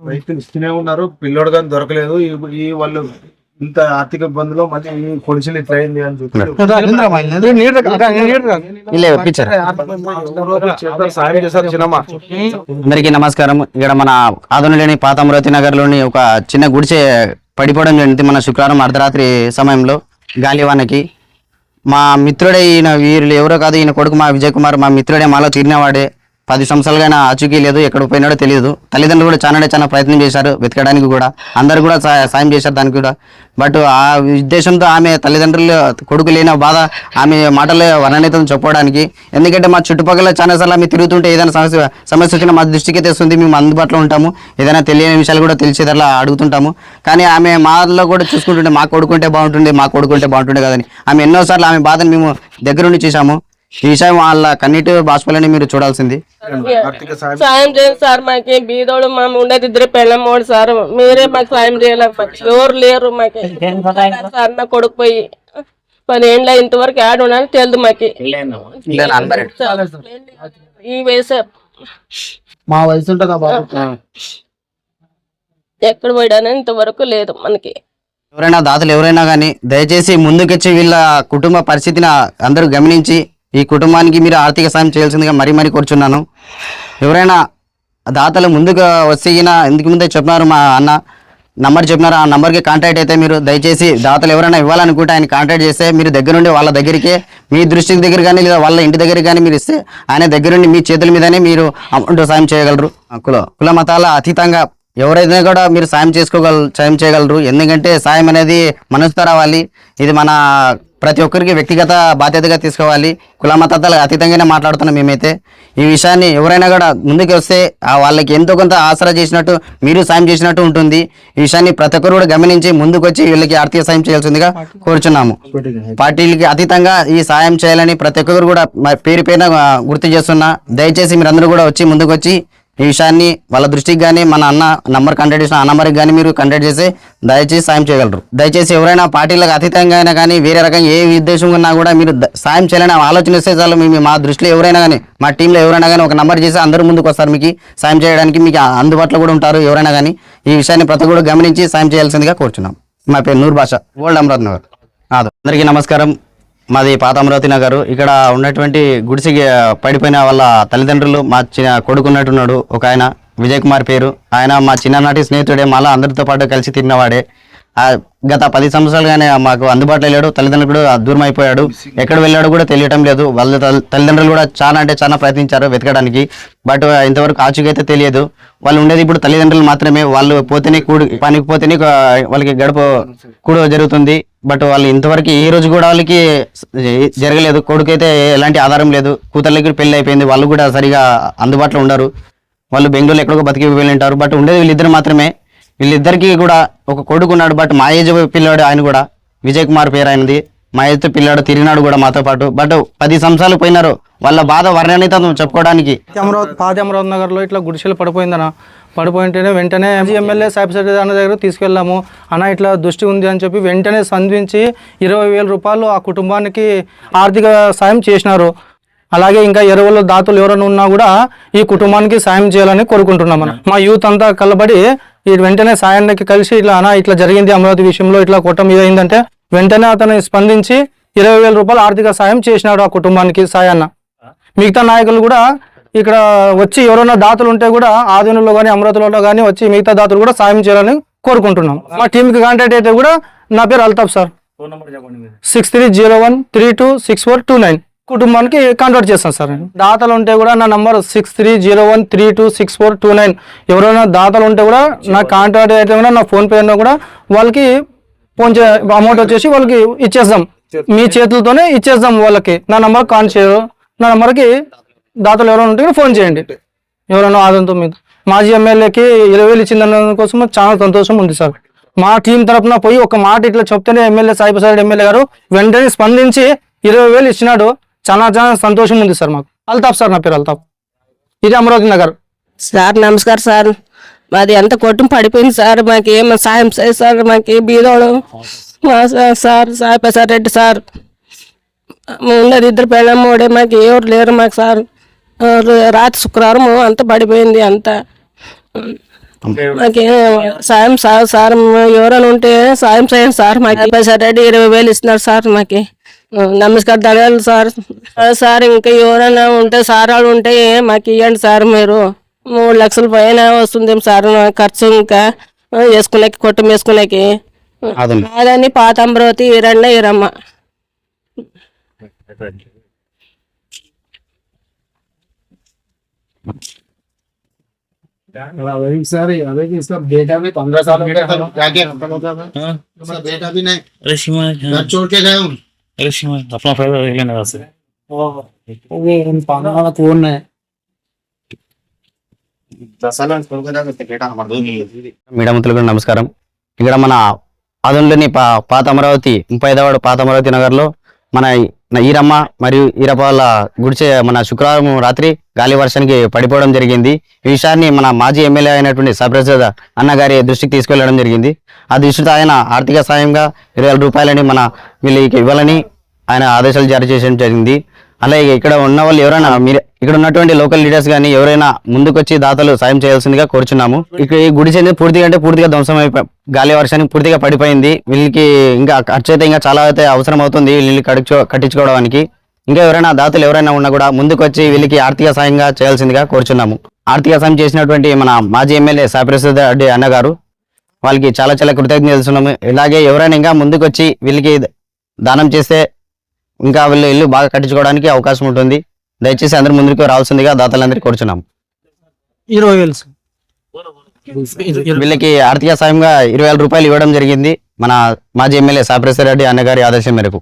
రైతులు ఇస్తూనే ఉన్నారు, పిల్లోడు కానీ దొరకలేదు. ఈ వాళ్ళు ఇంత ఆర్థిక ఇబ్బందులో మళ్ళీ పొడిచిలు ఇట్లా అయింది అని చెప్పి సాయం చేశారు. చిన్నమ్మ అందరికీ నమస్కారం. ఇక్కడ మన ఆదోనిలోని పాత అమరావతి నగర్ లోని ఒక చిన్న గుడిసె పడిపోవడం జరిగింది మన శుక్రవారం అర్ధరాత్రి సమయంలో గాలివానకి. మా మిత్రుడే ఈయన, వీళ్ళు ఎవరో కాదు, ఈయన కొడుకు మా విజయ్ కుమార్. మా మిత్రుడే, మాలో తీరినవాడే. 10 సంవత్సరాలుగా ఆచూకీ లేదు, ఎక్కడ పోయినాడో తెలియదు. తల్లిదండ్రులు కూడా చాలా ప్రయత్నం చేశారు వెతకడానికి కూడా, అందరు కూడా సాయం చేశారు దానికి కూడా. బట్ ఆ ఉద్దేశంతో ఆమె తల్లిదండ్రులు కొడుకు లేని బాధ ఆమె మాటల్లో వర్ణనీతం చెప్పుకోవడానికి. ఎందుకంటే మా చుట్టుపక్కల చాలాసార్లు ఆమె తిరుగుతుంటే ఏదైనా సమస్య వచ్చినా మా దృష్టికి తెస్తుంది, మేము అందుబాటులో ఉంటాము, ఏదైనా తెలియని విషయాలు కూడా తెలిసేదలా అడుగుతుంటాము. కానీ ఆమె మాలో కూడా చూసుకుంటుంటే మా కొడుకుంటే బాగుంటుండే కదని ఆమె ఎన్నోసార్లు ఆమె బాధను మేము దగ్గరుండి చూసాము. ఈ విషయం వాళ్ళ కన్నీటి బాష్పాలని మీరు చూడాల్సింది. సాయం చేయండి సార్, మాకు బీదోడు మా ఉండేది 2 పెళ్ళమ్మోడు సార్, మీరే మాకు సాయం చేయలేక ఎవరు లేరు మాకు సార్. నా కొడుకు పోయి 10 ఏళ్ళ ఇంతవరకు యాడ్ ఉండాలని తెలియదు మాకు. ఈ వయసు మా వయసు ఉంటుందా బాబు, ఎక్కడ పోయాడని ఇంతవరకు లేదు మనకి. ఎవరైనా దాతలు ఎవరైనా కానీ దయచేసి ముందుకొచ్చి వీళ్ళ కుటుంబ పరిస్థితిని అందరూ గమనించి ఈ కుటుంబానికి మీరు ఆర్థిక సాయం చేయాల్సిందిగా మరీ కోరుచున్నాను. ఎవరైనా దాతలు ముందుకు వస్తేగిన ఇందుకు ముందే చెప్పినారు, మా అన్న నంబర్ చెప్పినారు, ఆ నంబర్కి కాంటాక్ట్ అయితే మీరు దయచేసి దాతలు ఎవరైనా ఇవ్వాలనుకుంటే ఆయన కాంటాక్ట్ చేస్తే మీరు దగ్గర నుండి వాళ్ళ దగ్గరికి, మీ దృష్టి దగ్గర కానీ లేదా వాళ్ళ ఇంటి దగ్గర కానీ మీరు ఇస్తే ఆయన దగ్గర నుండి మీ చేతుల మీదనే మీరు అమౌంట్ సాయం చేయగలరు. కుల మతాల అతీతంగా ఎవరైనా కూడా మీరు సాయం చేయగలరు. ఎందుకంటే సాయం అనేది మనసుతో రావాలి. ఇది మన ప్రతి ఒక్కరికి వ్యక్తిగత బాధ్యతగా తీసుకోవాలి. కుల మతాలకు అతీతంగానే మాట్లాడుతున్నాం మేమైతే. ఈ విషయాన్ని ఎవరైనా కూడా ముందుకు వస్తే వాళ్ళకి ఎంతో కొంత ఆసరా చేసినట్టు, మీరు సాయం చేసినట్టు ఉంటుంది. ఈ విషయాన్ని ప్రతి ఒక్కరు కూడా గమనించి ముందుకు వచ్చి వీళ్ళకి ఆర్థిక సాయం చేయాల్సిందిగా కోరుచున్నాము. పార్టీలకి అతీతంగా ఈ సాయం చేయాలని ప్రతి ఒక్కరు కూడా పేరు గుర్తు చేస్తున్నా. దయచేసి మీరందరూ కూడా వచ్చి ముందుకు వచ్చి ఈ విషయాన్ని వాళ్ళ దృష్టికి కానీ మన అన్న నంబర్ కాంటాక్ట్ చేసిన ఆ నంబర్కి కానీ మీరు కాంటాక్ట్ చేసి దయచేసి సాయం చేయగలరు. దయచేసి ఎవరైనా పార్టీలకు అతీతంగా అయినా కానీ వేరే రకంగా ఏ ఉద్దేశం ఉన్నా కూడా మీరు సాయం చేయాలని ఆలోచన ఇస్తే చాలు. మేము మా దృష్టిలో ఎవరైనా కానీ, మా టీంలో ఎవరైనా కానీ ఒక నంబర్ చేసి అందరూ ముందుకు వస్తారు. మీకు సాయం చేయడానికి మీకు అందుబాటులో కూడా ఉంటారు ఎవరైనా కానీ. ఈ విషయాన్ని ప్రతి కూడా గమనించి సాయం చేయాల్సిందిగా కోరుచున్నాం. మా పేరు నూర్ భాష, ఓల్డ్ అమరావతి నగర్. అందరికీ నమస్కారం. మాది పాత అమరావతి నగరు. ఇక్కడ ఉన్నటువంటి గుడిసికి పడిపోయిన వాళ్ళ తల్లిదండ్రులు, మా కొడుకు ఉన్నట్టున్నాడు ఒక ఆయన, విజయ్ కుమార్ పేరు. ఆయన మా చిన్ననాటి స్నేహితుడే, మళ్ళీ అందరితో పాటు కలిసి తిరిగినవాడే. గత 10 సంవత్సరాలుగానే మాకు అందుబాటులో లేడు. తల్లిదండ్రులు కూడా దూరం అయిపోయాడు. ఎక్కడ వెళ్ళాడు కూడా తెలియటం లేదు. వాళ్ళ తల్లిదండ్రులు కూడా చాలా ప్రయత్నించారు వెతకడానికి. బట్ ఇంతవరకు ఆచూకైతే తెలియదు. వాళ్ళు ఉండేది ఇప్పుడు తల్లిదండ్రులు మాత్రమే. వాళ్ళు పోతేనే పనికి పోతేనే వాళ్ళకి గడప కూడా జరుగుతుంది. బట్ వాళ్ళు ఇంతవరకు ఏ రోజు కూడా వాళ్ళకి జరగలేదు. కొడుకైతే ఎలాంటి ఆధారం లేదు. కూతుర్లకి పెళ్లి అయిపోయింది, వాళ్ళు కూడా సరిగా అందుబాటులో ఉండరు. వాళ్ళు బెంగళూరులో ఎక్కడికో బతికి వెళ్ళింటారు. బట్ ఉండేది వీళ్ళిద్దరు మాత్రమే. వీళ్ళిద్దరికి కూడా ఒక కొడుకు ఉన్నాడు. బట్ మా ఏజ్ పిల్లాడు, ఆయన కూడా విజయ్ కుమార్ పేరు ఆయనది. మా ఏజ్ పిల్లాడు తిరిగినాడు కూడా మాతో పాటు. బట్ 10 సంవత్సరాలు పోయినారు. వాళ్ళ బాధ వర్ణనీతం చెప్పుకోవడానికి. పాత అమరావతి నగర్లో ఇట్లా గుడిసెలు పడిపోయింటేనే వెంటనే ఎమ్మెల్యే సాహిబ్ సర్దార్ అన్న దగ్గర తీసుకెళ్ళాము. అన్న ఇట్లా దృష్టి ఉంది అని చెప్పి వెంటనే స్పందించి 20,000 రూపాయలు ఆ కుటుంబానికి ఆర్థిక సాయం చేసినారు. అలాగే ఇంకా ఎరువుల దాతలు ఎవరైనా ఉన్నా కూడా ఈ కుటుంబానికి సాయం చేయాలని కోరుకుంటున్నాం. మా యూత్ అంతా కలబడి ఈ వెంటనే సాయానికి కలిసి ఇట్లా జరిగింది అమరావతి విషయంలో, ఇట్లా కుటుంబం ఇదైందంటే వెంటనే అతను స్పందించి 20,000 రూపాయలు ఆర్థిక సాయం చేసినాడు ఆ కుటుంబానికి సాయాన్న. మిగతా నాయకులు కూడా ఇక్కడ వచ్చి ఎవరైనా దాతలు ఉంటే కూడా ఆదిలో కానీ అమరావతిలో కానీ వచ్చి మిగతా దాతలు కూడా సాయం చేయాలని కోరుకుంటున్నాం. మా టీంకి కాంటాక్ట్ అయితే కూడా నా పేరు అల్తాఫ్ సార్, 6301326429 కుటుంబానికి కాంటాక్ట్ చేస్తాను సార్. దాతలు ఉంటే కూడా నా నంబర్ 6301326429. ఎవరైనా దాతలు ఉంటే కూడా నా కాంటాక్ట్ అయితే కూడా నా ఫోన్ పే అయినా కూడా వాళ్ళకి అమౌంట్ వచ్చేసి వాళ్ళకి ఇచ్చేస్తాం. మీ చేతులతోనే ఇచ్చేస్తాం వాళ్ళకి. నా నంబర్ కాంటాక్ట్ చేయరు. నా నంబర్కి దాతలు ఎవరైనా ఉంటే ఫోన్ చేయండి. ఎవరైనా ఆదంతో మీద మాజీ ఎమ్మెల్యేకి 20,000 ఇచ్చిందన్న కోసం చాలా సంతోషం ఉంది సార్. మా టీం తరఫున పోయి ఒక మాట ఇట్లా చెప్తేనే ఎమ్మెల్యే సాహిబ్ సర్దార్ ఎమ్మెల్యే గారు వెంటనే స్పందించి 20,000 ఇచ్చినాడు. చాలా సంతోషం ఉంది సార్ మాకు. అల్తాఫ్ సార్, నా పేరు అల్తాఫ్, ఇది అమరావతి నగర్. సార్ నమస్కారం సార్. మాది ఎంత కొట్టుం పడిపోయింది సార్. మాకు ఏమో సాయం సార్. మాకు బీదోడు సార్ సాయిప్రసాద్ రెడ్డి సార్ ఉండేది 2 పిల్లలు 3 మాకు ఎవరు లేరు మాకు సార్. రాత్రి శుక్రవారం అంతా పడిపోయింది అంతా. మాకేం సాయం సార్ ఎవరైనా ఉంటే సాయం చేయండి సార్. మాకు రెడ్డి 20,000 ఇస్తున్నారు సార్. మాకు నమస్కారం ధన్యవాదాలు సార్. సార్ ఇంకా ఎవరైనా ఉంటే సార్ వాళ్ళు ఉంటే మాకు ఇవ్వండి సార్. మీరు 3 లక్షల పైన వస్తుంది సార్ ఖర్చు. ఇంకా వేసుకునేకి కొట్టం వేసుకునేకి అదని పాత అమరావతి ఈరమ్మ. सर अभी इसका बेटा भी 15 साल हो गया था, क्या क्या इसका बेटा भी नहीं, अरे सीमा घर छोड़ के गए हूँ। अरे सीमा अपना फायदा देख लेना वैसे वो उन पाना वाला कौन है? 10 साल छोड़ के जाकर बेटा हमारा दो नहीं है। మీడియా మిత్రులకు నమస్కారం. ఇక్కడ మన ఆదంలోని పాత అమరావతి 35వ వార్డు పాత అమరావతి నగర్లో మన ఈరమ్మ మరియు ఈరపాల గుడిచే మన శుక్రవారం రాత్రి గాలి వర్షానికి పడిపోవడం జరిగింది. ఈ విషయాన్ని మన మాజీ ఎమ్మెల్యే అయినటువంటి సప్రసాద్ అన్నగారి దృష్టికి తీసుకెళ్లడం జరిగింది. ఆ దృష్టితో ఆయన ఆర్థిక సాయంగా 20,000 రూపాయలని మన వీళ్ళకి ఇవ్వాలని ఆయన ఆదేశాలు జారీ చేయడం జరిగింది. అలాగే ఇక్కడ ఉన్న వాళ్ళు ఎవరైనా మీరు ఇక్కడ ఉన్నటువంటి లోకల్ లీడర్స్ కానీ ఎవరైనా ముందుకొచ్చి దాతలు సాయం చేయాల్సిందిగా కోరుచున్నాము. ఇక్కడ ఈ గుడి చెంది పూర్తిగా ధ్వంసం అయిపోయి గాలి వర్షానికి పూర్తిగా పడిపోయింది. వీళ్ళకి ఇంకా ఖర్చు అయితే ఇంకా చాలా అయితే అవసరం అవుతుంది వీళ్ళని కట్టించుకోవడానికి. ఇంకా ఎవరైనా దాతలు ఎవరైనా ఉన్నా కూడా ముందుకొచ్చి వీళ్ళకి ఆర్థిక సాయంగా చేయాల్సిందిగా కోరుచున్నాము. ఆర్థిక సాయం చేసినటువంటి మన మాజీ ఎమ్మెల్యే సాయిప్రసాద్ రెడ్డి అన్నగారు వాళ్ళకి చాలా కృతజ్ఞతలు తెలుస్తున్నాము. ఇలాగే ఎవరైనా ఇంకా ముందుకొచ్చి వీళ్ళకి దానం చేస్తే ఇంకా వీళ్ళు ఇల్లు బాగా కట్టించుకోవడానికి అవకాశం ఉంటుంది. దయచేసి అందరూ ముందుకు రావాల్సిందిగా దాతలందరికీ కోరుచున్నాం. 20,000 వీళ్ళకి ఆర్థిక సాయంగా 20,000 రూపాయలు ఇవ్వడం జరిగింది మన మాజీ ఎమ్మెల్యే సాయిప్రసాద్ రెడ్డి అన్నగారి ఆదేశం మేరకు.